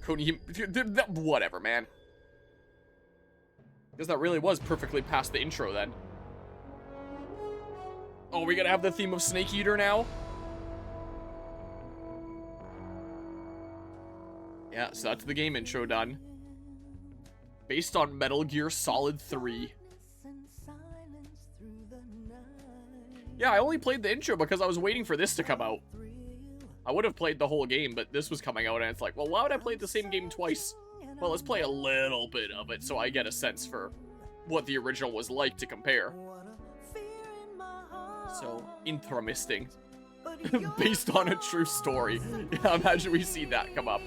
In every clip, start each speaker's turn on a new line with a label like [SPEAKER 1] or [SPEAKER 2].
[SPEAKER 1] Konami, whatever, man. Because that really was perfectly past the intro then. Oh, we gotta have the theme of Snake Eater now? Yeah, so that's the game intro done. Based on Metal Gear Solid 3. Yeah, I only played the intro because I was waiting for this to come out. I would have played the whole game, but this was coming out and it's like, well, why would I play the same game twice? Well, let's play a little bit of it so I get a sense for what the original was like to compare. So, interesting. Based on a true story. Yeah, imagine we see that come up.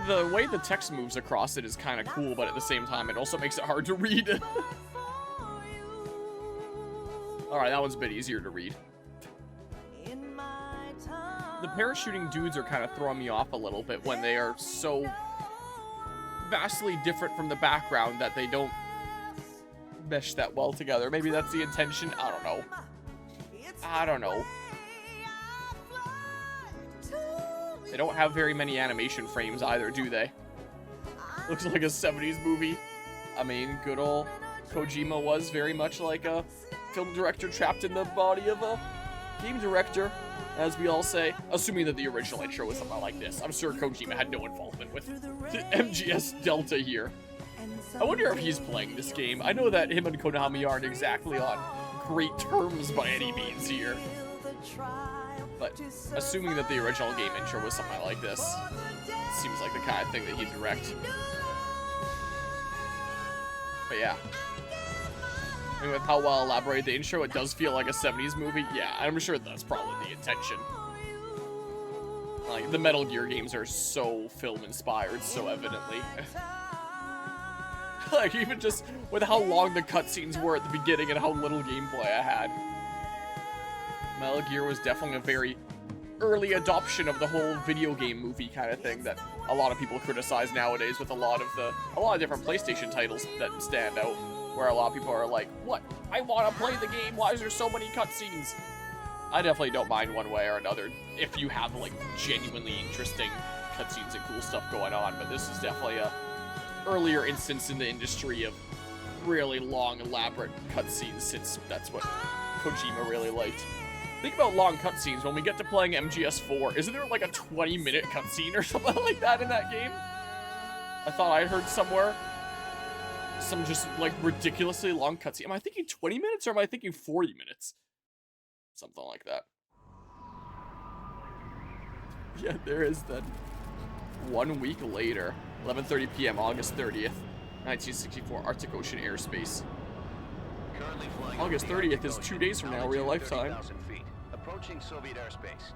[SPEAKER 1] The way the text moves across it is kind of cool, but at the same time, it also makes it hard to read. Alright, that one's a bit easier to read. The parachuting dudes are kind of throwing me off a little bit when they are so vastly different from the background that they don't mesh that well together. Maybe that's the intention. I don't know. I don't know. They don't have very many animation frames either, do they? Looks like a 70s movie. I mean, good old Kojima was very much like a film director trapped in the body of a game director, as we all say. Assuming that the original intro was something like this. I'm sure Kojima had no involvement with MGS Delta here. I wonder if he's playing this game. I know that him and Konami aren't exactly on great terms by any means here. But assuming that the original game intro was something like this, seems like the kind of thing that he'd direct. But yeah. And with how well elaborated the intro, it does feel like a 70s movie. Yeah, I'm sure that's probably the intention. Like, the Metal Gear games are so film-inspired, so evidently. Like, even just with how long the cutscenes were at the beginning and how little gameplay I had. Metal Gear was definitely a very early adoption of the whole video game movie kind of thing that a lot of people criticize nowadays with a lot of different PlayStation titles that stand out, where a lot of people are like, what? I want to play the game, why is there so many cutscenes? I definitely don't mind one way or another if you have like genuinely interesting cutscenes and cool stuff going on, but this is definitely a earlier instance in the industry of really long, elaborate cutscenes, since that's what Kojima really liked. Think about long cutscenes. When we get to playing MGS4, isn't there like a 20-minute cutscene or something like that in that game? I thought I heard somewhere some just like ridiculously long cutscene. Am I thinking 20 minutes or am I thinking 40 minutes? Something like that. Yeah, there is then. 1 week later, 11:30 p.m., August 30th, 1964, Arctic Ocean airspace. August 30th is 2 days from now, real lifetime.
[SPEAKER 2] Approaching Soviet airspace.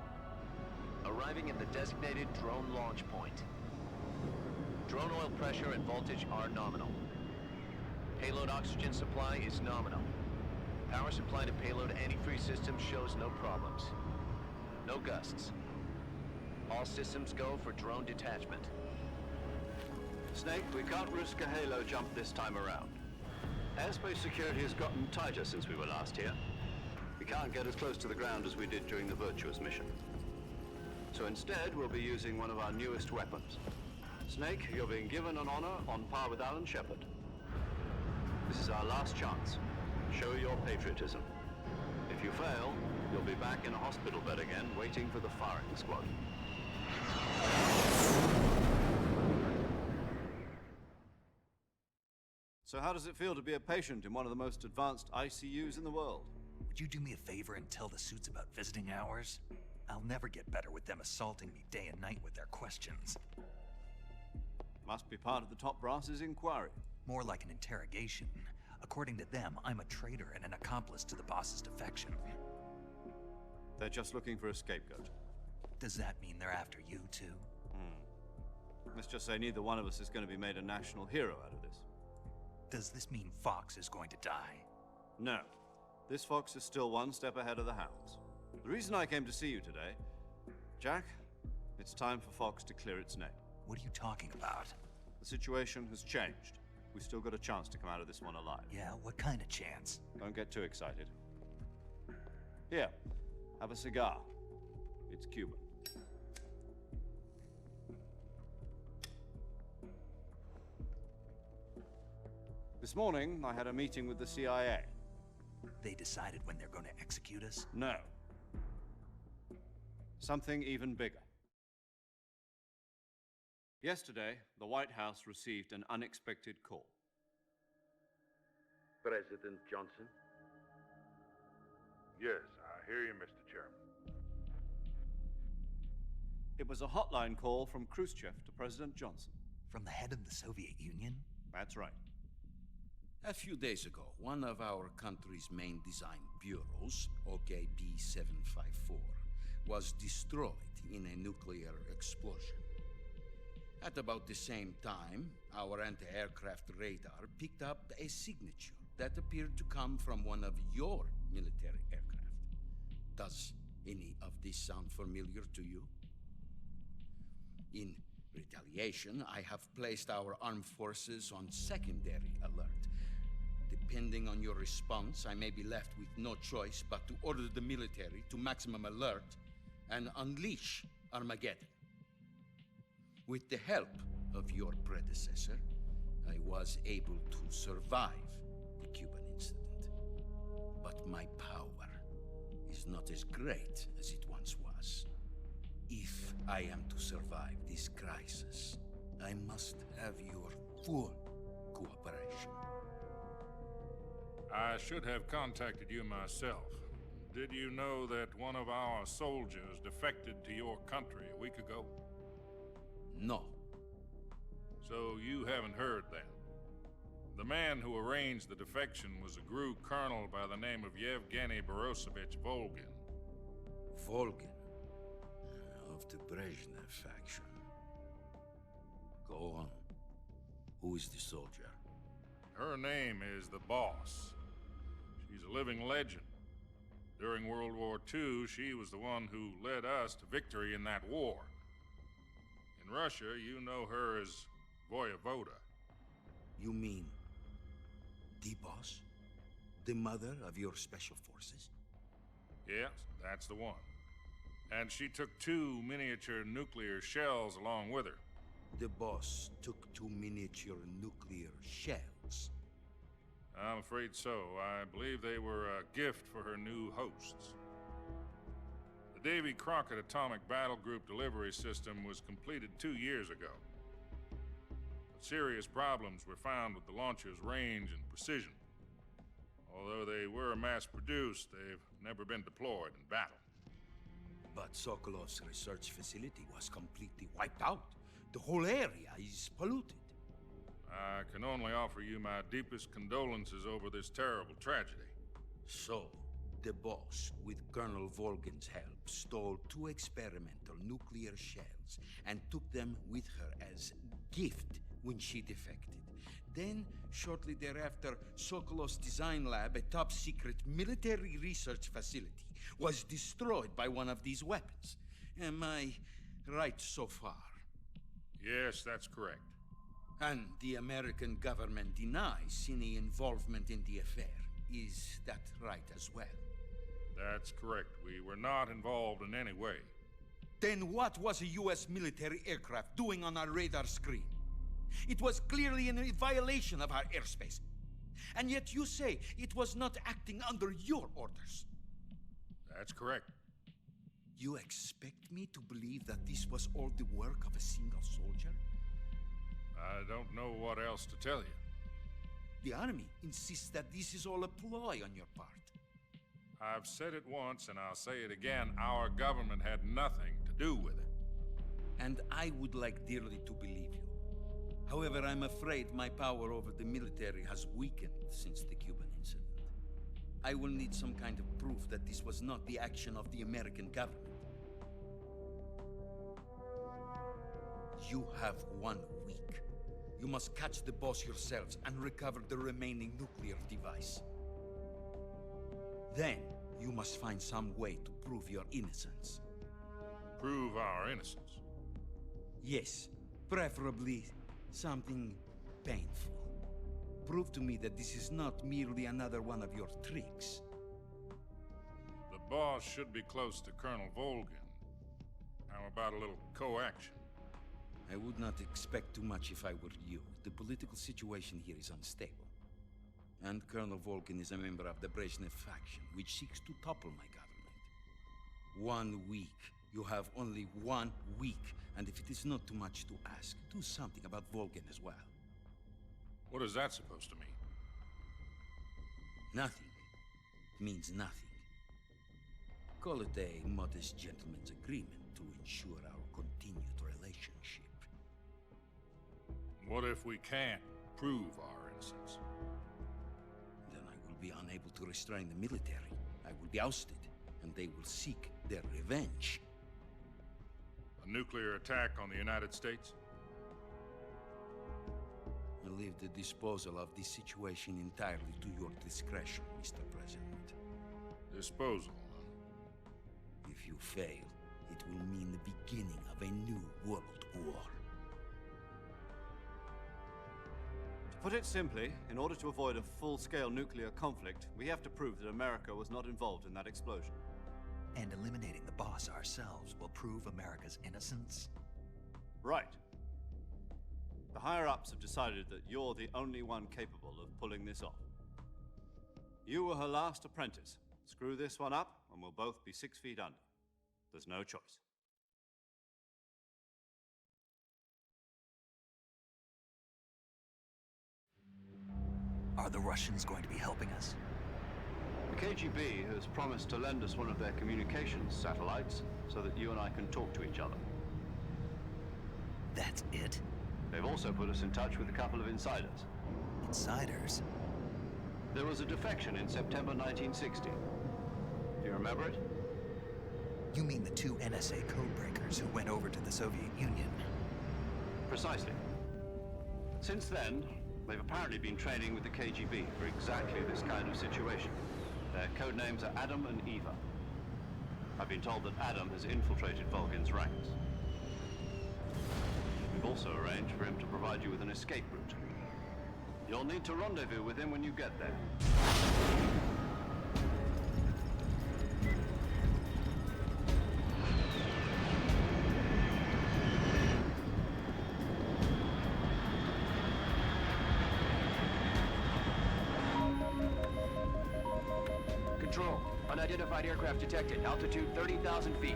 [SPEAKER 2] Arriving at the designated drone launch point. Drone oil pressure and voltage are nominal. Payload oxygen supply is nominal. Power supply to payload antifreeze system shows no problems. No gusts. All systems go for drone detachment.
[SPEAKER 3] Snake, we can't risk a halo jump this time around. Airspace security has gotten tighter since we were last here. We can't get as close to the ground as we did during the Virtuous mission. So instead, we'll be using one of our newest weapons. Snake, you're being given an honor on par with Alan Shepard. This is our last chance. Show your patriotism. If you fail, you'll be back in a hospital bed again, waiting for the firing squad. So how does it feel to be a patient in one of the most advanced ICUs in the world?
[SPEAKER 4] Would you do me a favor and tell the suits about visiting hours? I'll never get better with them assaulting me day and night with their questions.
[SPEAKER 3] Must be part of the top brass's inquiry.
[SPEAKER 4] More like an interrogation. According to them, I'm a traitor and an accomplice to the boss's defection.
[SPEAKER 3] They're just looking for a scapegoat.
[SPEAKER 4] Does that mean they're after you too?
[SPEAKER 3] Let's just say neither one of us is going to be made a national hero out of this.
[SPEAKER 4] Does this mean Fox is going to die?
[SPEAKER 3] No. This Fox is still one step ahead of the Hounds. The reason I came to see you today, Jack, it's time for Fox to clear its name.
[SPEAKER 4] What are you talking about?
[SPEAKER 3] The situation has changed. We've still got a chance to come out of this one alive.
[SPEAKER 4] Yeah, what kind of chance?
[SPEAKER 3] Don't get too excited. Here, have a cigar. It's Cuban. This morning, I had a meeting with the CIA.
[SPEAKER 4] They decided when they're going to execute us?
[SPEAKER 3] No. Something even bigger. Yesterday, the White House received an unexpected call.
[SPEAKER 5] President Johnson?
[SPEAKER 6] Yes, I hear you, Mr. Chairman.
[SPEAKER 3] It was a hotline call from Khrushchev to President Johnson.
[SPEAKER 4] From the head of the Soviet Union?
[SPEAKER 3] That's right.
[SPEAKER 5] A few days ago, one of our country's main design bureaus, OKB 754, was destroyed in a nuclear explosion. At about the same time, our anti-aircraft radar picked up a signature that appeared to come from one of your military aircraft. Does any of this sound familiar to you? In retaliation, I have placed our armed forces on secondary alert. Depending on your response, I may be left with no choice but to order the military to maximum alert and unleash Armageddon. With the help of your predecessor, I was able to survive the Cuban incident. But my power is not as great as it once was. If I am to survive this crisis, I must have your full cooperation.
[SPEAKER 6] I should have contacted you myself. Did you know that one of our soldiers defected to your country a week ago?
[SPEAKER 5] No.
[SPEAKER 6] So you haven't heard then. The man who arranged the defection was a GRU colonel by the name of Yevgeny Borosovich Volgin.
[SPEAKER 5] Volgin, of the Brezhnev faction. Go on. Who is the soldier?
[SPEAKER 6] Her name is the Boss. She's a living legend. During World War II, she was the one who led us to victory in that war. In Russia, you know her as Voyevoda.
[SPEAKER 5] You mean the boss? The mother of your special forces?
[SPEAKER 6] Yes, that's the one. And she took 2 miniature nuclear shells along with her.
[SPEAKER 5] The boss took 2 miniature nuclear shells.
[SPEAKER 6] I'm afraid so. I believe they were a gift for her new hosts. The Davy Crockett Atomic Battle Group delivery system was completed 2 years ago. But serious problems were found with the launcher's range and precision. Although they were mass-produced, they've never been deployed in battle.
[SPEAKER 5] But Sokolov's research facility was completely wiped out. The whole area is polluted.
[SPEAKER 6] I can only offer you my deepest condolences over this terrible tragedy.
[SPEAKER 5] So, the boss, with Colonel Volgin's help, stole 2 experimental nuclear shells and took them with her as gift when she defected. Then, shortly thereafter, Sokolov's design lab, a top-secret military research facility, was destroyed by one of these weapons. Am I right so far?
[SPEAKER 6] Yes, that's correct.
[SPEAKER 5] And the American government denies any involvement in the affair. Is that right as well?
[SPEAKER 6] That's correct. We were not involved in any way.
[SPEAKER 5] Then what was a U.S. military aircraft doing on our radar screen? It was clearly in violation of our airspace. And yet you say it was not acting under your orders.
[SPEAKER 6] That's correct.
[SPEAKER 5] You expect me to believe that this was all the work of a single soldier?
[SPEAKER 6] I don't know what else to tell you.
[SPEAKER 5] The army insists that this is all a ploy on your part.
[SPEAKER 6] I've said it once and I'll say it again. Our government had nothing to do with it.
[SPEAKER 5] And I would like dearly to believe you. However, I'm afraid my power over the military has weakened since the Cuban incident. I will need some kind of proof that this was not the action of the American government. You have 1 week. You must catch the boss yourselves and recover the remaining nuclear device. Then, you must find some way to prove your innocence.
[SPEAKER 6] Prove our innocence.
[SPEAKER 5] Yes, preferably something painful. Prove to me that this is not merely another one of your tricks.
[SPEAKER 6] The boss should be close to Colonel Volgin. How about a little co-action?
[SPEAKER 5] I would not expect too much if I were you. The political situation here is unstable. And Colonel Volkin is a member of the Brezhnev faction, which seeks to topple my government. 1 week. You have only 1 week. And if it is not too much to ask, do something about Volkin as well.
[SPEAKER 6] What is that supposed to mean?
[SPEAKER 5] Nothing. It means nothing. Call it a modest gentleman's agreement to ensure our continued relationship.
[SPEAKER 6] What if we can't prove our innocence?
[SPEAKER 5] Then I will be unable to restrain the military. I will be ousted, and they will seek their revenge.
[SPEAKER 6] A nuclear attack on the United States?
[SPEAKER 5] I leave the disposal of this situation entirely to your discretion, Mr. President.
[SPEAKER 6] Disposal, huh?
[SPEAKER 5] If you fail, it will mean the beginning of a new world war.
[SPEAKER 3] To put it simply, in order to avoid a full-scale nuclear conflict, we have to prove that America was not involved in that explosion.
[SPEAKER 4] And eliminating the boss ourselves will prove America's innocence?
[SPEAKER 3] Right. The higher-ups have decided that you're the only one capable of pulling this off. You were her last apprentice. Screw this one up, and we'll both be 6 feet under. There's no choice.
[SPEAKER 4] Are the Russians going to be helping us?
[SPEAKER 3] The KGB has promised to lend us one of their communications satellites so that you and I can talk to each other.
[SPEAKER 4] That's it?
[SPEAKER 3] They've also put us in touch with a couple of insiders.
[SPEAKER 4] Insiders?
[SPEAKER 3] There was a defection in September 1960. Do you remember it?
[SPEAKER 4] You mean the 2 NSA codebreakers who went over to the Soviet Union?
[SPEAKER 3] Precisely. Since then, they've apparently been training with the KGB for exactly this kind of situation. Their code names are Adam and Eva. I've been told that Adam has infiltrated Volgin's ranks. We've also arranged for him to provide you with an escape route. You'll need to rendezvous with him when you get there.
[SPEAKER 2] Control. Unidentified aircraft detected. Altitude 30,000 feet.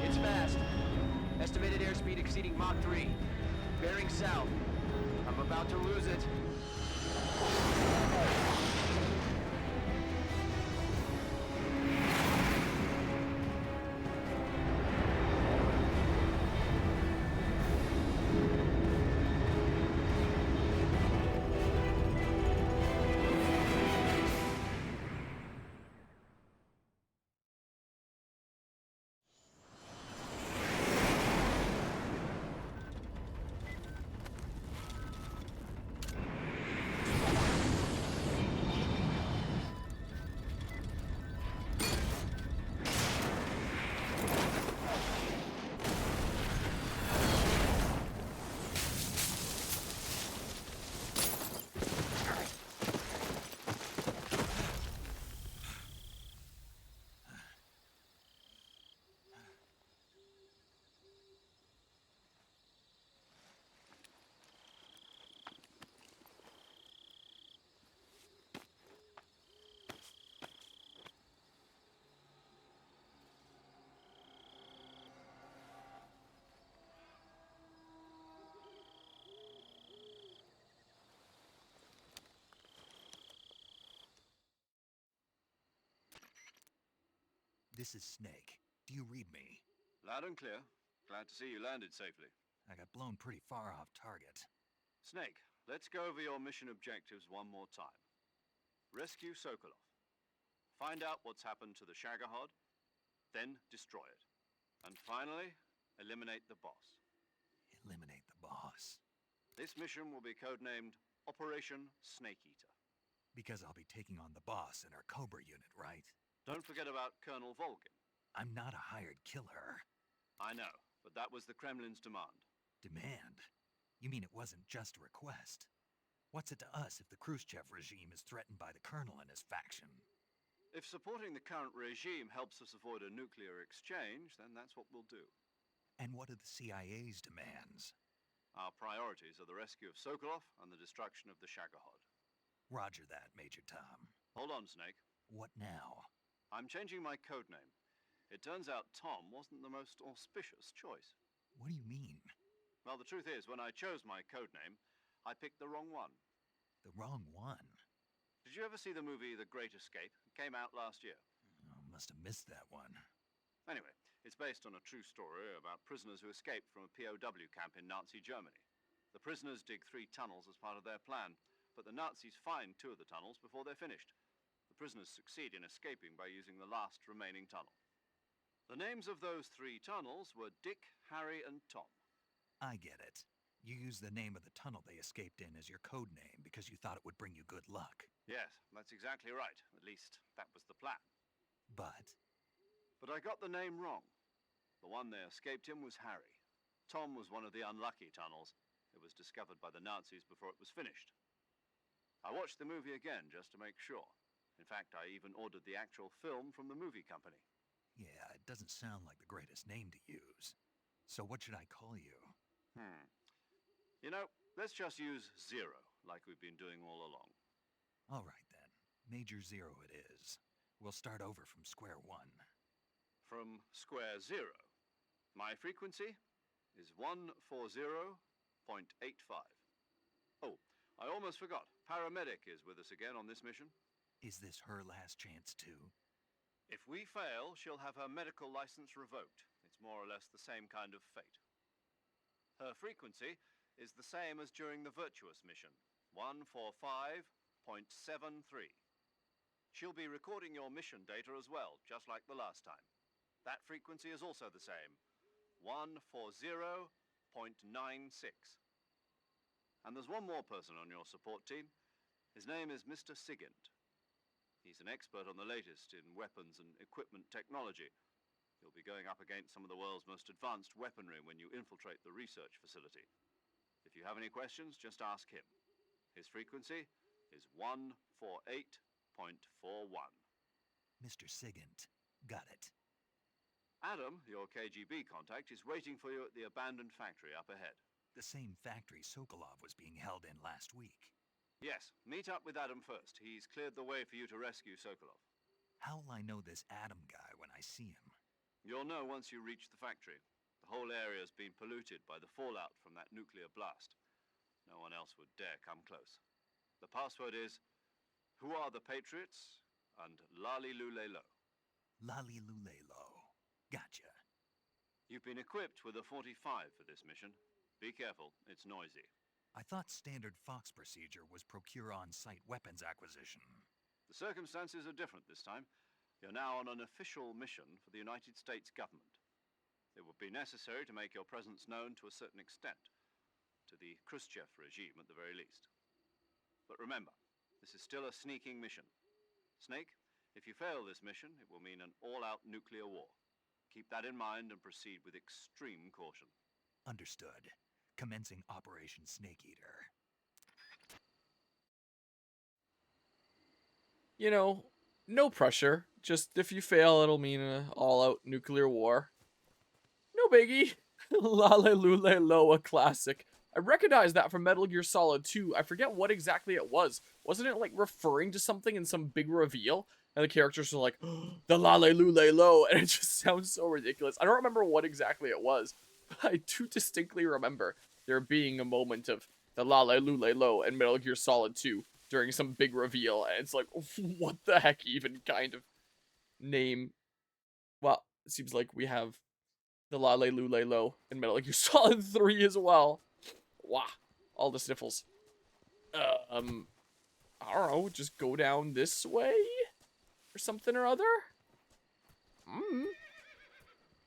[SPEAKER 2] It's fast. Estimated airspeed exceeding Mach 3. Bearing south. I'm about to lose it.
[SPEAKER 4] This is Snake. Do you read me?
[SPEAKER 3] Loud and clear. Glad to see you landed safely.
[SPEAKER 4] I got blown pretty far off target.
[SPEAKER 3] Snake, let's go over your mission objectives one more time. Rescue Sokolov. Find out what's happened to the Shagohod, then destroy it. And finally, eliminate the boss.
[SPEAKER 4] Eliminate the boss.
[SPEAKER 3] This mission will be codenamed Operation Snake Eater.
[SPEAKER 4] Because I'll be taking on the boss in our Cobra unit, right?
[SPEAKER 3] Don't forget about Colonel Volgin.
[SPEAKER 4] I'm not a hired killer.
[SPEAKER 3] I know, but that was the Kremlin's demand.
[SPEAKER 4] Demand? You mean it wasn't just a request? What's it to us if the Khrushchev regime is threatened by the colonel and his faction?
[SPEAKER 3] If supporting the current regime helps us avoid a nuclear exchange, then that's what we'll do.
[SPEAKER 4] And what are the CIA's demands?
[SPEAKER 3] Our priorities are the rescue of Sokolov and the destruction of the Shagohod.
[SPEAKER 4] Roger that, Major Tom.
[SPEAKER 3] Hold on, Snake.
[SPEAKER 4] What now?
[SPEAKER 3] I'm changing my code name. It turns out Tom wasn't the most auspicious choice.
[SPEAKER 4] What do you mean?
[SPEAKER 3] Well, the truth is, when I chose my code name, I picked the wrong one.
[SPEAKER 4] The wrong one?
[SPEAKER 3] Did you ever see the movie The Great Escape? It came out last year.
[SPEAKER 4] Oh, must have missed that one.
[SPEAKER 3] Anyway, it's based on a true story about prisoners who escaped from a POW camp in Nazi Germany. The prisoners dig 3 tunnels as part of their plan, but the Nazis find 2 of the tunnels before they're finished. The prisoners succeed in escaping by using the last remaining tunnel. The names of those 3 tunnels were Dick, Harry, and Tom.
[SPEAKER 4] I get it. You used the name of the tunnel they escaped in as your code name because you thought it would bring you good luck.
[SPEAKER 3] Yes, that's exactly right. At least, that was the plan.
[SPEAKER 4] But
[SPEAKER 3] But I got the name wrong. The one they escaped in was Harry. Tom was one of the unlucky tunnels. It was discovered by the Nazis before it was finished. I watched the movie again just to make sure. In fact, I even ordered the actual film from the movie company.
[SPEAKER 4] yeah, it doesn't sound like the greatest name to use. So what should I call you?
[SPEAKER 3] You know, let's just use Zero, like we've been doing all along.
[SPEAKER 4] All right then. Major Zero it is. We'll start over from square one.
[SPEAKER 3] From square zero. My frequency is 140.85. Oh, I almost forgot. Paramedic is with us again on this mission.
[SPEAKER 4] Is this her last chance too?
[SPEAKER 3] If we fail, she'll have her medical license revoked. It's more or less the same kind of fate. Her frequency is the same as during the Virtuous mission, 145.73. She'll be recording your mission data as well, just like the last time. That frequency is also the same, 140.96. And there's one more person on your support team. His name is Mr. Sigint. He's an expert on the latest in weapons and equipment technology. You'll be going up against some of the world's most advanced weaponry when you infiltrate the research facility. If you have any questions, just ask him. His frequency is 148.41.
[SPEAKER 4] Mr. Sigint. Got it.
[SPEAKER 3] Adam, your KGB contact, is waiting for you at the abandoned factory up ahead.
[SPEAKER 4] The same factory Sokolov was being held in last week.
[SPEAKER 3] Yes, meet up with Adam first. He's cleared the way for you to rescue Sokolov.
[SPEAKER 4] How will I know this Adam guy when I see him?
[SPEAKER 3] You'll know once you reach the factory. The whole area's been polluted by the fallout from that nuclear blast. No one else would dare come close. The password is, "Who are the Patriots?" and Lali Lule Lo.
[SPEAKER 4] Lali Lulelo. Gotcha.
[SPEAKER 3] You've been equipped with a 45 for this mission. Be careful, it's noisy.
[SPEAKER 4] I thought standard Fox procedure was procure on-site weapons acquisition.
[SPEAKER 3] The circumstances are different this time. You're now on an official mission for the United States government. It would be necessary to make your presence known to a certain extent, to the Khrushchev regime at the very least. But remember, this is still a sneaking mission. Snake, if you fail this mission, it will mean an all-out nuclear war. Keep that in mind and proceed with extreme caution.
[SPEAKER 4] Understood. Commencing Operation Snake Eater.
[SPEAKER 1] You know, no pressure. Just if you fail, it'll mean an all-out nuclear war. No biggie. Lale Loa classic. I recognize that from Metal Gear Solid 2. I forget what exactly it was. Wasn't it like referring to something in some big reveal? And the characters are like, oh, the Lale Lo, and it just sounds so ridiculous. I don't remember what exactly it was, but I do distinctly remember there being a moment of the Lale Lo in Metal Gear Solid 2 during some big reveal, and it's like, what the heck even kind of name? Well, it seems like we have the Lale Lo in Metal Gear Solid 3 as well. Wow, all the sniffles. I don't know, just go down this way? Or something or other?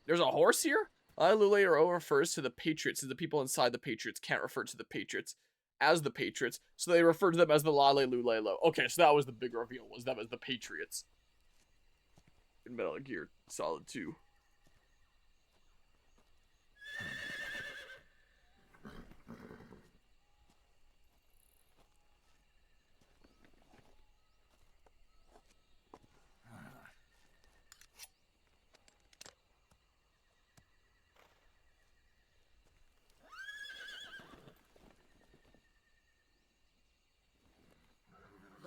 [SPEAKER 1] There's a horse here? Lulero refers to the Patriots, and the people inside the Patriots can't refer to the Patriots as the Patriots, so they refer to them as the Lale Lulelo. Okay, so that was the big reveal, was them as the Patriots. In Metal Gear Solid 2.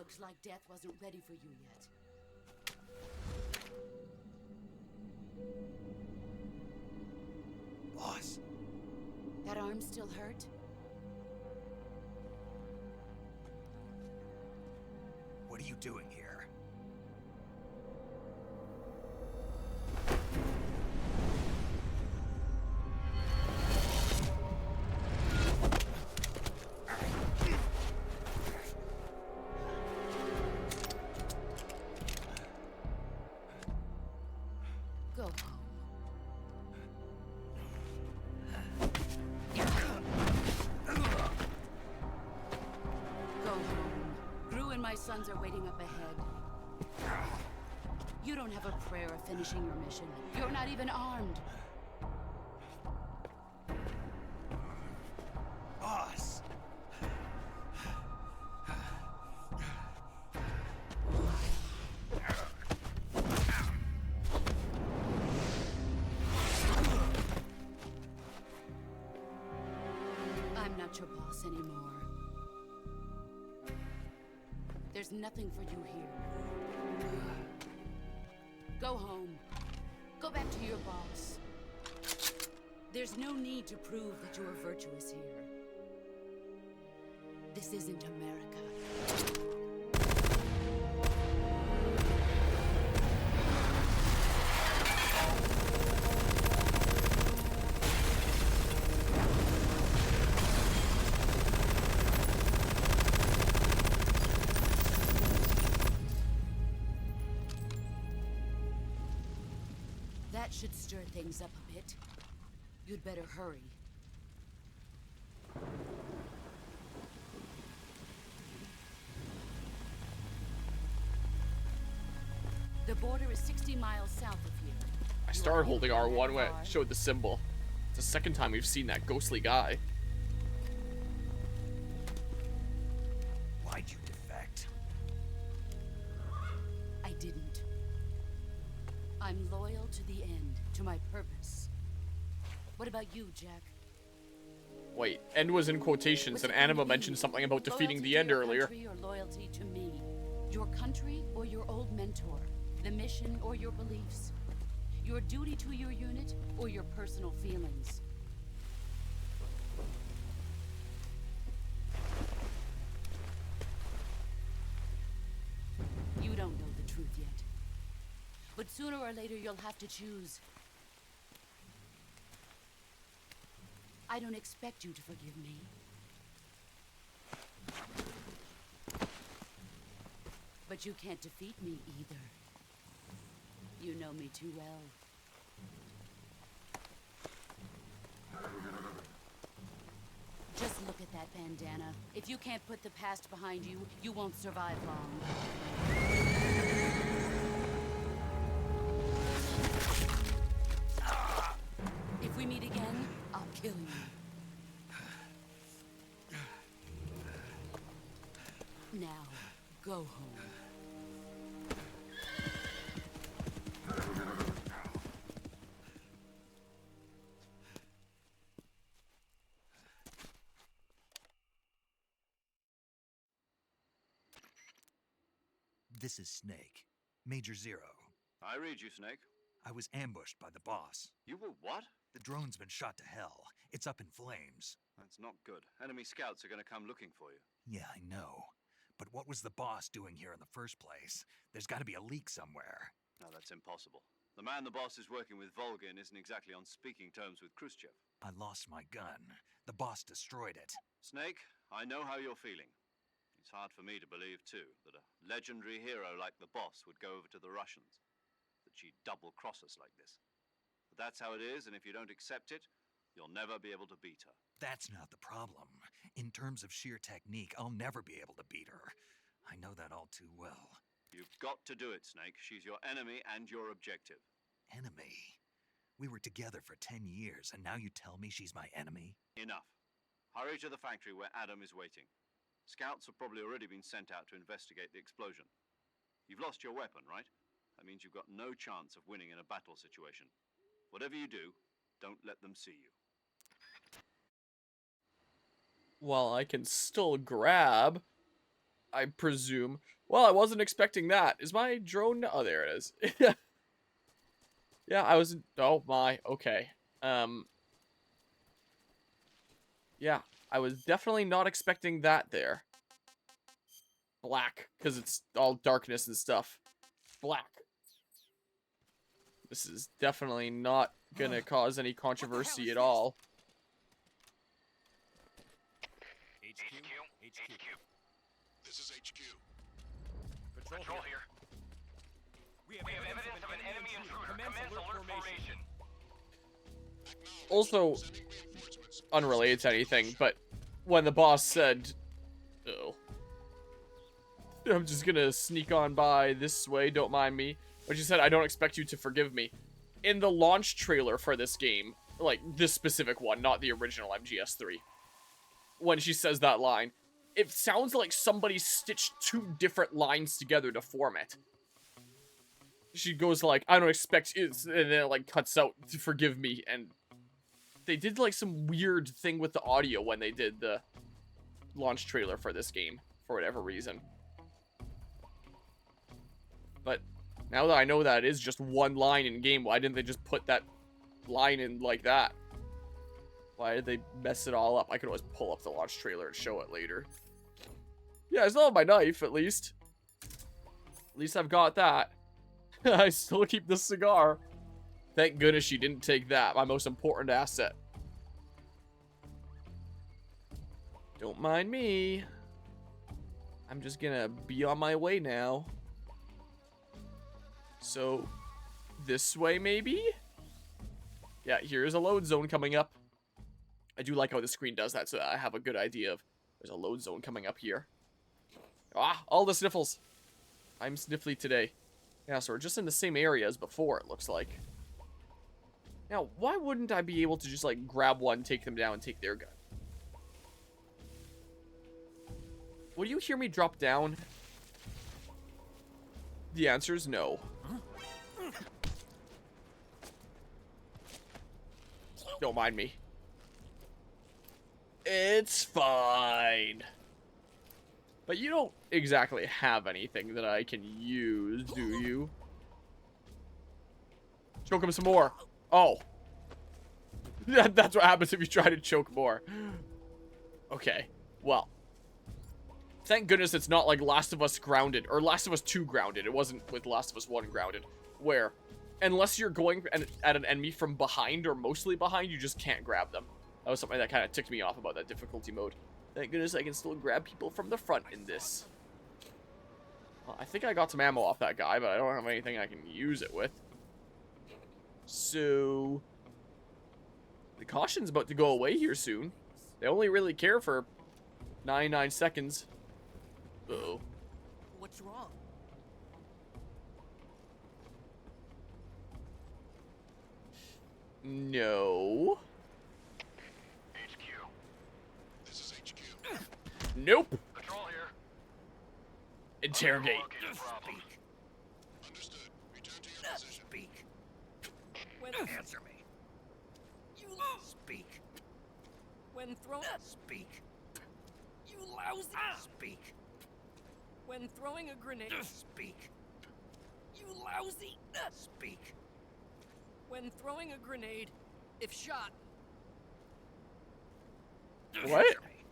[SPEAKER 7] Looks like death wasn't ready for you yet.
[SPEAKER 4] Boss,
[SPEAKER 7] That arm still hurt?
[SPEAKER 4] what are you doing here?
[SPEAKER 7] Go home. Go home. Gru and my sons are waiting up ahead. You don't have a prayer of finishing your mission. You're not even armed.
[SPEAKER 4] Boss!
[SPEAKER 7] I'm not your boss anymore. There's nothing for you here. Go home. Go back to your boss. There's no need to prove that you are virtuous here. This isn't America. That should stir things up a bit. You'd better hurry. The border is 60 miles south of here.
[SPEAKER 1] I started holding R1 when it showed the symbol. It's the second time we've seen that ghostly guy.
[SPEAKER 4] Why'd you defect?
[SPEAKER 7] I didn't. I'm loyal to the end, to my purpose. What about you, Jack?
[SPEAKER 1] Wait, end was in quotations,
[SPEAKER 7] What's
[SPEAKER 1] and
[SPEAKER 7] it gonna
[SPEAKER 1] Anima
[SPEAKER 7] be?
[SPEAKER 1] mentioned something about defeating
[SPEAKER 7] Loyalty
[SPEAKER 1] the
[SPEAKER 7] to
[SPEAKER 1] end
[SPEAKER 7] your
[SPEAKER 1] earlier.
[SPEAKER 7] country or loyalty to me? Your country or your old mentor? The mission or your beliefs? Your duty to your unit or your personal feelings? You don't know the truth yet. But sooner or later you'll have to choose. I don't expect you to forgive me. But you can't defeat me either. You know me too well. Just look at that bandana. If you can't put the past behind you, you won't survive long. If we meet again, I'll kill you. Now, go home.
[SPEAKER 4] This is Snake. Major Zero.
[SPEAKER 3] I read you, Snake.
[SPEAKER 4] I was ambushed by the boss.
[SPEAKER 3] You were what?
[SPEAKER 4] The drone's been shot to hell. It's up in flames.
[SPEAKER 3] That's not good. Enemy scouts are going to come looking for you.
[SPEAKER 4] Yeah, I know. But what was the boss doing here in the first place? There's got to be a leak somewhere.
[SPEAKER 3] No, that's impossible. The man the boss is working with, Volgin, isn't exactly on speaking terms with Khrushchev.
[SPEAKER 4] I lost my gun. The boss destroyed it.
[SPEAKER 3] Snake, I know how you're feeling. It's hard for me to believe, too, that a legendary hero like the boss would go over to the Russians. That she'd double-cross us like this. But that's how it is, and if you don't accept it, you'll never be able to beat her.
[SPEAKER 4] That's not the problem. In terms of sheer technique, I'll never be able to beat her. I know that all too well.
[SPEAKER 3] You've got to do it, Snake. She's your enemy and your objective.
[SPEAKER 4] Enemy? We were together for 10 years, and now you tell me she's my enemy?
[SPEAKER 3] Enough. Hurry to the factory where Adam is waiting. Scouts have probably already been sent out to investigate the explosion. You've lost your weapon, right? That means you've got no chance of winning in a battle situation. Whatever you do, don't let them see you.
[SPEAKER 1] Well, I can still grab, I presume, Well, I wasn't expecting that. Is my drone? Oh, there it is. Yeah, I was. Oh my. Okay. Yeah, I was definitely not expecting that there. Black, because it's all darkness and stuff. Black. This is definitely not gonna cause any controversy at all.
[SPEAKER 8] HQ. This is HQ. Patrol here. We have evidence of an enemy intruder. Commence alert formation.
[SPEAKER 1] Also, unrelated to anything, but when the boss said, "Oh, I'm just gonna sneak on by this way, don't mind me," when she said, "I don't expect you to forgive me," in the launch trailer for this game, like this specific one, not the original MGS3, when she says that line, it sounds like somebody stitched two different lines together to form it. She goes like, "I don't expect it," and then it like cuts out to "forgive me," and they did like some weird thing with the audio when they did the launch trailer for this game, for whatever reason. But now that I know that it is just one line in game, why didn't they just put that line in like that? Why did they mess it all up? I could always pull up the launch trailer and show it later. Yeah, it's not my knife, at least. At least I've got that. I still keep this cigar. Thank goodness she didn't take that, my most important asset. Don't mind me. I'm just gonna be on my way now. So, this way maybe? Yeah, here's a load zone coming up. I do like how the screen does that, so that I have a good idea of there's a load zone coming up here. Ah, all the sniffles. I'm sniffly today. Yeah, so we're just in the same area as before, it looks like. Now, why wouldn't I be able to just, like, grab one, take them down, and take their gun? Would you hear me drop down? The answer is no. Don't mind me. It's fine. But you don't exactly have anything that I can use, do you? Choke him some more. Oh. That's what happens if you try to choke more. Okay. Well. Thank goodness it's not like Last of Us Grounded, or Last of Us 2 Grounded. It wasn't with Last of Us 1 Grounded, where unless you're going at an enemy from behind or mostly behind, you just can't grab them. That was something that kind of ticked me off about that difficulty mode. Thank goodness I can still grab people from the front in this. Well, I think I got some ammo off that guy, but I don't have anything I can use it with. So, the caution's about to go away here soon. They only really care for 99 seconds. Uh-oh.
[SPEAKER 8] What's wrong?
[SPEAKER 1] No.
[SPEAKER 8] HQ.
[SPEAKER 6] This is HQ.
[SPEAKER 1] Nope.
[SPEAKER 8] Patrol here.
[SPEAKER 1] Interrogate.
[SPEAKER 8] Speak.
[SPEAKER 6] Understood. Return to your position.
[SPEAKER 8] Speak. When answer me. You speak. When thrown. Speak. You lousy. Speak. When throwing a grenade. Speak. You lousy. Speak. When throwing a grenade, if shot.
[SPEAKER 1] What?
[SPEAKER 8] Answer me.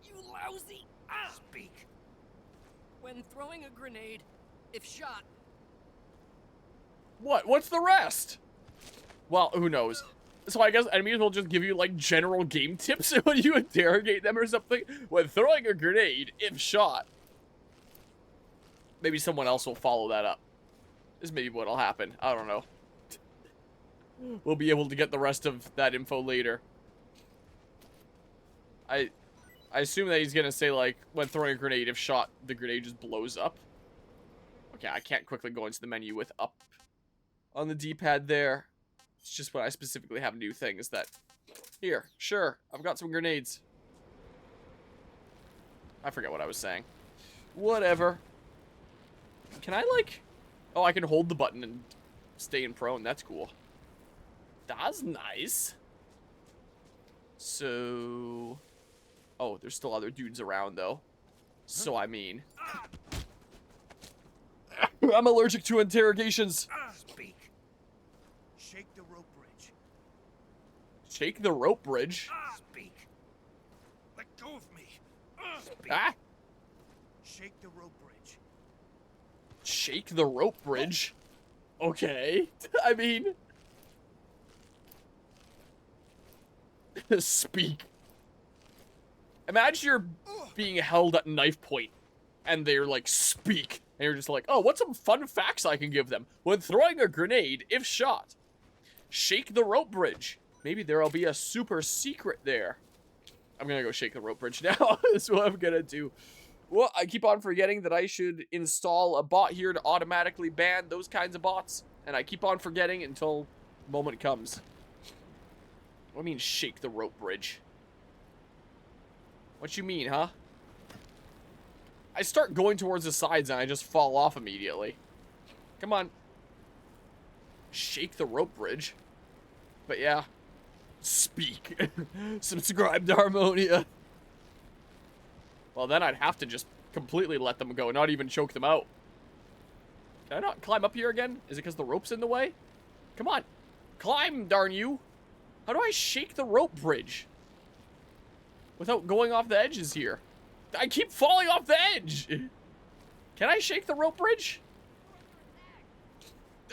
[SPEAKER 8] You lousy. Speak. When throwing a grenade, if shot.
[SPEAKER 1] What? What's the rest? Well, who knows? So I guess enemies will just give you, like, general game tips when you interrogate them or something. When throwing a grenade, if shot. Maybe someone else will follow that up. This may be what'll happen. I don't know. We'll be able to get the rest of that info later. I assume that he's gonna say, like, when throwing a grenade, if shot, the grenade just blows up. Okay, I can't quickly go into the menu with up on the D-pad there. It's just when I specifically have new things that... Here, sure, I've got some grenades. I forget what I was saying. Whatever. Can I, like... Oh, I can hold the button and stay in prone. That's cool. That's nice. So... Oh, there's still other dudes around, though. So, I mean... I'm allergic to interrogations.
[SPEAKER 8] Speak. Shake the rope bridge.
[SPEAKER 1] Shake the rope bridge?
[SPEAKER 8] Speak. Let go of me. Speak.
[SPEAKER 1] Ah!
[SPEAKER 8] Shake the rope bridge.
[SPEAKER 1] Shake the rope bridge? Okay. I mean... Speak. Imagine you're being held at knife point, and they're like, speak. And you're just like, oh, what's some fun facts I can give them? When throwing a grenade, if shot, shake the rope bridge. Maybe there'll be a super secret there. I'm gonna go shake the rope bridge now. That's what I'm gonna do. Well, I keep on forgetting that I should install a bot here to automatically ban those kinds of bots. And I keep on forgetting until the moment comes. What do you mean, shake the rope bridge? What you mean, huh? I start going towards the sides and I just fall off immediately. Come on. Shake the rope bridge. But yeah. Speak. Subscribe to Harmonia. Well, then I'd have to just completely let them go, not even choke them out. Can I not climb up here again? Is it because the rope's in the way? Come on. Climb, darn you. How do I shake the rope bridge? Without going off the edges here. I keep falling off the edge. Can I shake the rope bridge?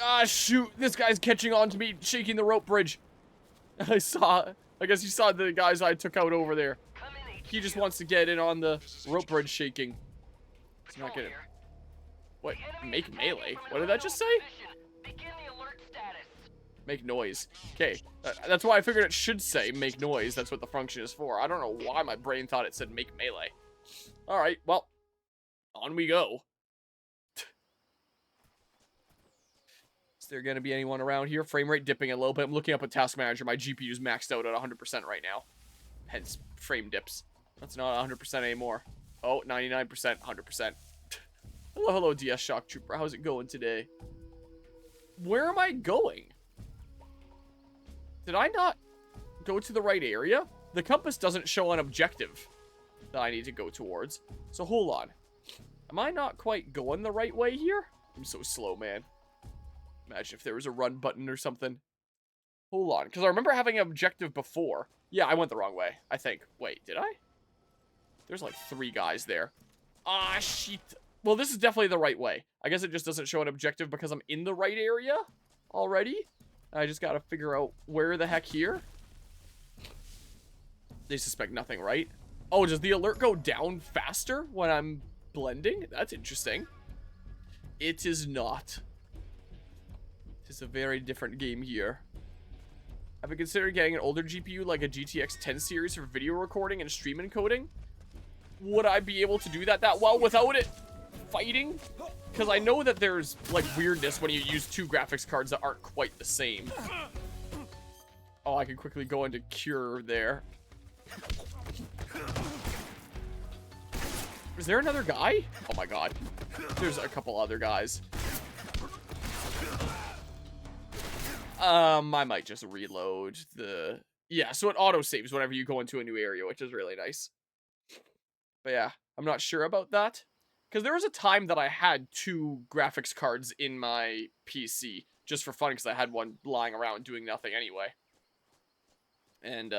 [SPEAKER 1] Ah, shoot. This guy's catching on to me shaking the rope bridge. I guess you saw the guys I took out over there. He just wants to get in on the rope bridge shaking. It's not gonna... What? Make melee? What did that just say? Make noise. Okay, that's why I figured it should say make noise. That's what the function is for. I don't know why my brain thought it said make melee. Alright, well, on we go. Is there going to be anyone around here? Frame rate dipping a little bit. I'm looking up at Task Manager. My GPU's maxed out at 100% right now. Hence, frame dips. That's not 100% anymore. Oh, 99%, 100%. Hello, hello, DS Shock Trooper. How's it going today? Where am I going? Did I not go to the right area? The compass doesn't show an objective that I need to go towards. So hold on. Am I not quite going the right way here? I'm so slow, man. Imagine if there was a run button or something. Hold on, because I remember having an objective before. Yeah, I went the wrong way, I think. Wait, did I? There's like 3 guys there. Ah, shit. Well, this is definitely the right way. I guess it just doesn't show an objective because I'm in the right area already. I just gotta figure out where the heck here. They suspect nothing, right? Oh, does the alert go down faster when I'm blending? That's interesting. It is not. It is a very different game here. Have you considered getting an older GPU like a GTX 10 series for video recording and stream encoding? Would I be able to do that well without it fighting? Because I know that there's like weirdness when you use 2 graphics cards that aren't quite the same. Oh, I can quickly go into cure there. Is there another guy? Oh my god. There's a couple other guys. I might just reload the... Yeah, so it auto-saves whenever you go into a new area, which is really nice. But yeah, I'm not sure about that. Because there was a time that I had 2 graphics cards in my PC. Just for fun, because I had one lying around doing nothing anyway. And,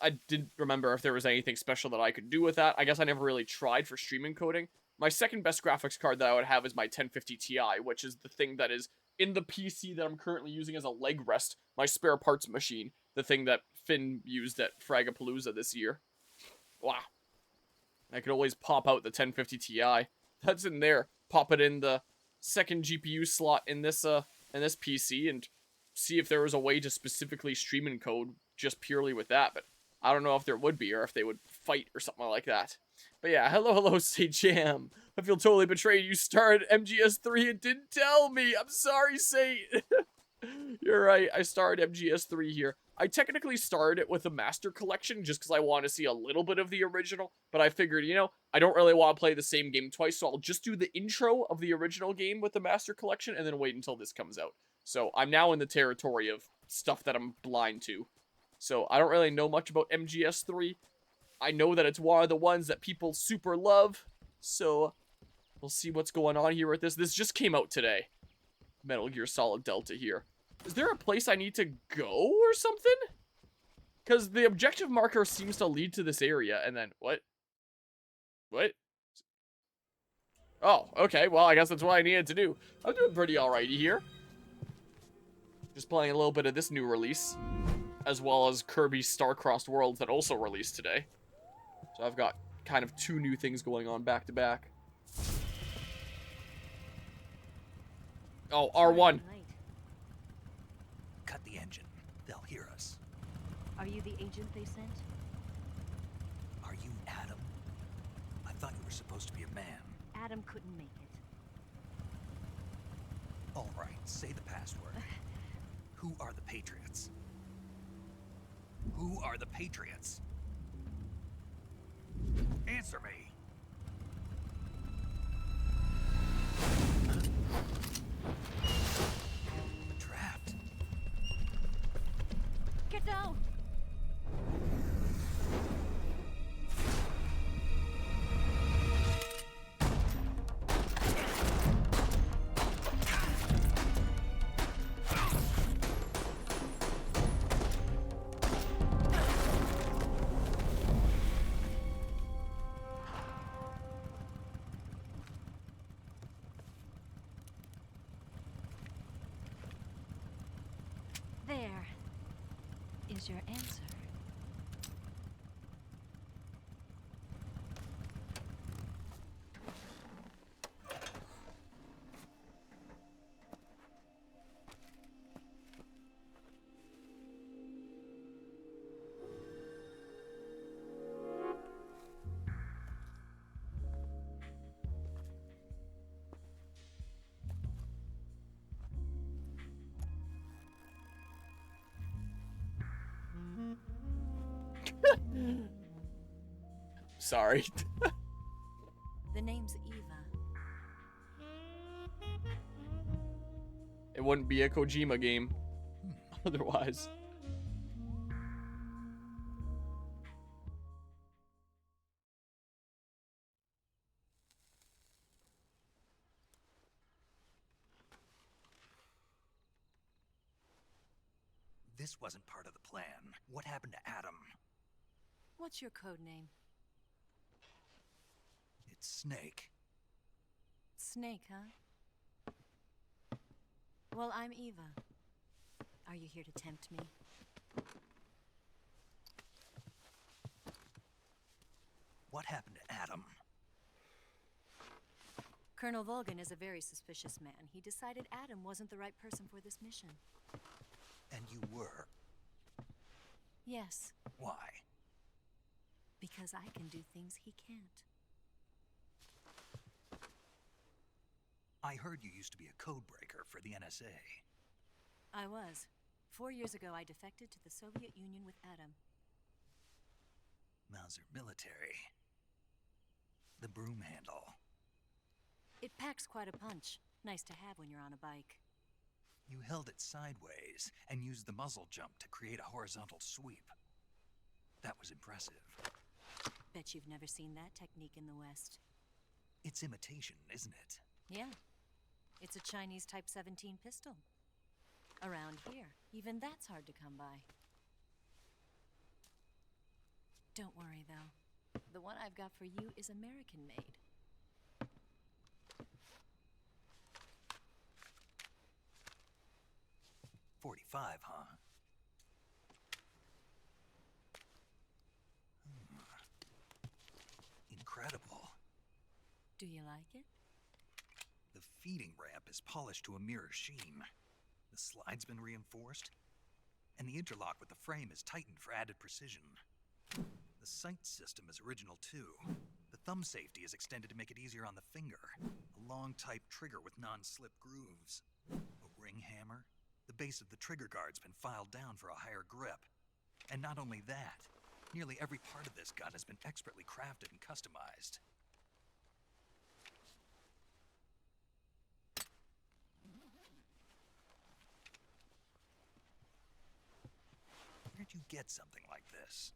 [SPEAKER 1] I didn't remember if there was anything special that I could do with that. I guess I never really tried for stream encoding. My second best graphics card that I would have is my 1050 Ti, which is the thing that is in the PC that I'm currently using as a leg rest. My spare parts machine. The thing that Finn used at Fragapalooza this year. Wow. I could always pop out the 1050 Ti. That's in there. Pop it in the second GPU slot in this PC and see if there was a way to specifically stream encode just purely with that. But I don't know if there would be, or if they would fight or something like that. But yeah, hello, Say Jam. I feel totally betrayed. You started MGS3 and didn't tell me. I'm sorry, Say. You're right. I started MGS3 here. I technically started it with the Master Collection just because I want to see a little bit of the original. But I figured, you know, I don't really want to play the same game twice, so I'll just do the intro of the original game with the Master Collection and then wait until this comes out. So I'm now in the territory of stuff that I'm blind to. So I don't really know much about MGS3. I know that it's one of the ones that people super love. So We'll see what's going on here with this. This just came out today. Metal Gear Solid Delta here. Is there a place I need to go or something? Because the objective marker seems to lead to this area, and then... What? What? Oh, okay. Well, I guess that's what I needed to do. I'm doing pretty alrighty here. Just playing a little bit of this new release, as well as Kirby's Star-Crossed Worlds that also released today. So I've got kind of two new things going on back to back. Oh, R1.
[SPEAKER 4] Cut the engine. They'll hear us.
[SPEAKER 9] Are you the agent they sent?
[SPEAKER 4] Are you Adam? I thought you were supposed to be a man.
[SPEAKER 9] Adam couldn't make it.
[SPEAKER 4] All right, say the password. Who are the Patriots? Who are the Patriots? Answer me. Trapped.
[SPEAKER 9] Get down! There is your answer.
[SPEAKER 1] Sorry.
[SPEAKER 9] The name's Eva.
[SPEAKER 1] It wouldn't be a Kojima game otherwise.
[SPEAKER 4] This wasn't part of the plan. What happened to Adam?
[SPEAKER 9] What's your code name?
[SPEAKER 4] It's Snake.
[SPEAKER 9] Snake, huh? Well, I'm Eva. Are you here to tempt me?
[SPEAKER 4] What happened to Adam?
[SPEAKER 9] Colonel Volgan is a very suspicious man. He decided Adam wasn't the right person for this mission.
[SPEAKER 4] And you were.
[SPEAKER 9] Yes,
[SPEAKER 4] Why?
[SPEAKER 9] because I can do things he can't.
[SPEAKER 4] I heard you used to be a code breaker for the NSA.
[SPEAKER 9] I was. 4 years ago, I defected to the Soviet Union with Adam.
[SPEAKER 4] Mauser military. The broom handle.
[SPEAKER 9] It packs quite a punch. Nice to have when you're on a bike.
[SPEAKER 4] You held it sideways and used the muzzle jump to create a horizontal sweep. That was impressive.
[SPEAKER 9] Bet you've never seen that technique in the West.
[SPEAKER 4] It's imitation, isn't it?
[SPEAKER 9] Yeah. It's a Chinese Type 17 pistol. Around here, even that's hard to come by. Don't worry, though. The one I've got for you is American-made.
[SPEAKER 4] .45, huh? Incredible.
[SPEAKER 9] Do you like it?
[SPEAKER 4] The feeding ramp is polished to a mirror sheen. The slide's been reinforced, and the interlock with the frame is tightened for added precision. The sight system is original too. The thumb safety is extended to make it easier on the finger. A long type trigger with non-slip grooves. A ring hammer. The base of the trigger guard's been filed down for a higher grip. And not only that, nearly every part of this gun has been expertly crafted and customized. Where'd you get something like this?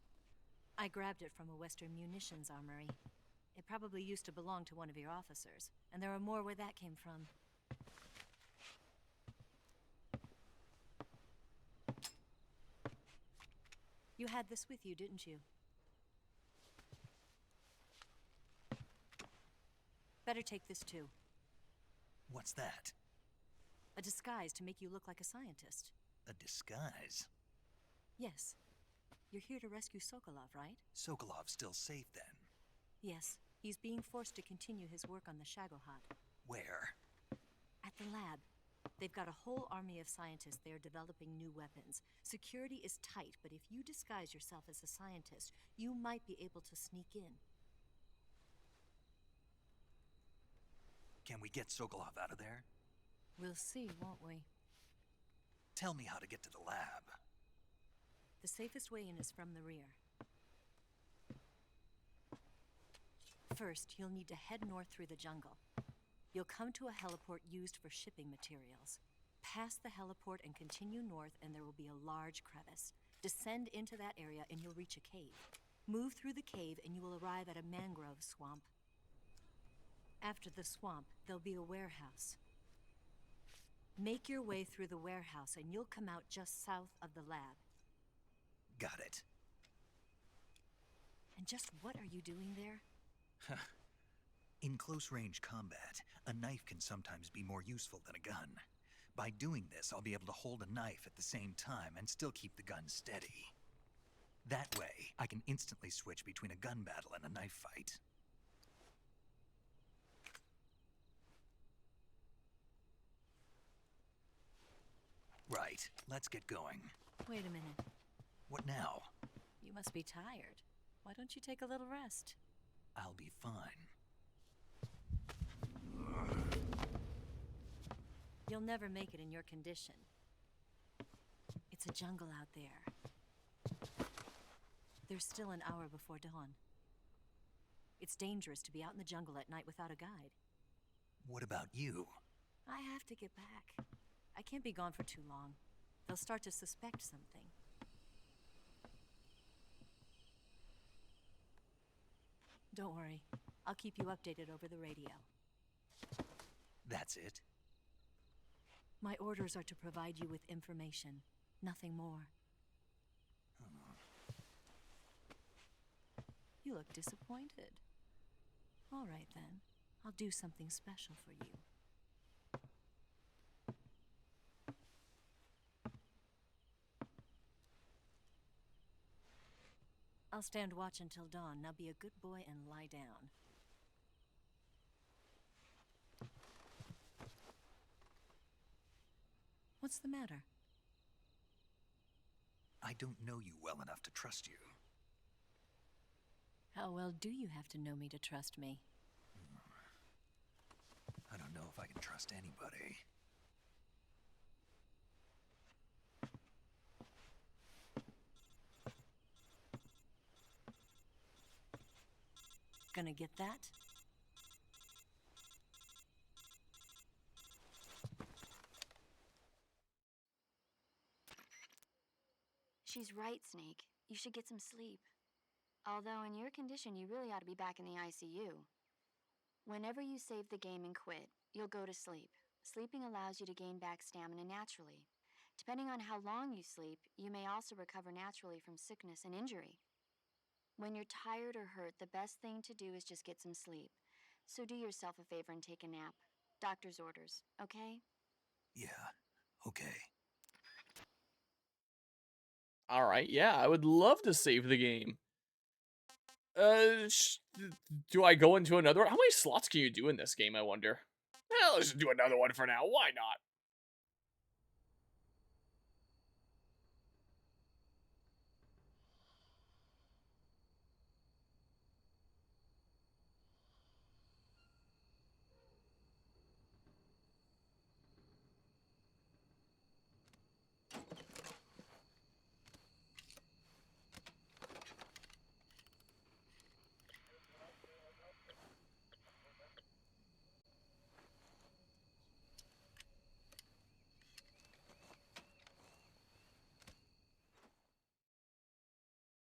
[SPEAKER 9] I grabbed it from a Western munitions armory. It probably used to belong to one of your officers, and there are more where that came from. You had this with you, didn't you? Better take this too.
[SPEAKER 4] What's that?
[SPEAKER 9] A disguise to make you look like a scientist.
[SPEAKER 4] A disguise?
[SPEAKER 9] Yes. You're here to rescue Sokolov, right?
[SPEAKER 4] Sokolov's still safe then?
[SPEAKER 9] Yes. He's being forced to continue his work on the Shagohod.
[SPEAKER 4] Where?
[SPEAKER 9] At the lab. They've got a whole army of scientists there developing new weapons. Security is tight, but if you disguise yourself as a scientist, you might be able to sneak in.
[SPEAKER 4] Can we get Sokolov out of there?
[SPEAKER 9] We'll see, won't we?
[SPEAKER 4] Tell me how to get to the lab.
[SPEAKER 9] The safest way in is from the rear. First, you'll need to head north through the jungle. You'll come to a heliport used for shipping materials. Pass the heliport and continue north, and there will be a large crevice. Descend into that area and you'll reach a cave. Move through the cave and you will arrive at a mangrove swamp. After the swamp, there'll be a warehouse. Make your way through the warehouse and you'll come out just south of the lab.
[SPEAKER 4] Got it.
[SPEAKER 9] And just what are you doing there?
[SPEAKER 4] In close-range combat, a knife can sometimes be more useful than a gun. By doing this, I'll be able to hold a knife at the same time and still keep the gun steady. That way, I can instantly switch between a gun battle and a knife fight. Right, let's get going.
[SPEAKER 9] Wait a minute.
[SPEAKER 4] What now?
[SPEAKER 9] You must be tired. Why don't you take a little rest?
[SPEAKER 4] I'll be fine.
[SPEAKER 9] You'll never make it in your condition. It's a jungle out there. There's still an hour before dawn. It's dangerous to be out in the jungle at night without a guide.
[SPEAKER 4] What about you?
[SPEAKER 9] I have to get back. I can't be gone for too long. They'll start to suspect something. Don't worry. I'll keep you updated over the radio.
[SPEAKER 4] That's it?
[SPEAKER 9] My orders are to provide you with information, nothing more. You look disappointed. All right then. I'll do something special for you. I'll stand watch until dawn. Now be a good boy and lie down. What's the matter?
[SPEAKER 4] I don't know you well enough to trust you.
[SPEAKER 9] How well do you have to know me to trust me?
[SPEAKER 4] I don't know if I can trust anybody.
[SPEAKER 9] Gonna get that?
[SPEAKER 10] She's right, Snake. You should get some sleep. Although in your condition, you really ought to be back in the ICU. Whenever you save the game and quit, you'll go to sleep. Sleeping allows you to gain back stamina naturally. Depending on how long you sleep, you may also recover naturally from sickness and injury. When you're tired or hurt, the best thing to do is just get some sleep. So do yourself a favor and take a nap. Doctor's orders, okay?
[SPEAKER 4] Yeah, okay.
[SPEAKER 1] All right, yeah, I would love to save the game. Do I go into another? How many slots can you do in this game, I wonder? Well, let's just do another one for now. Why not?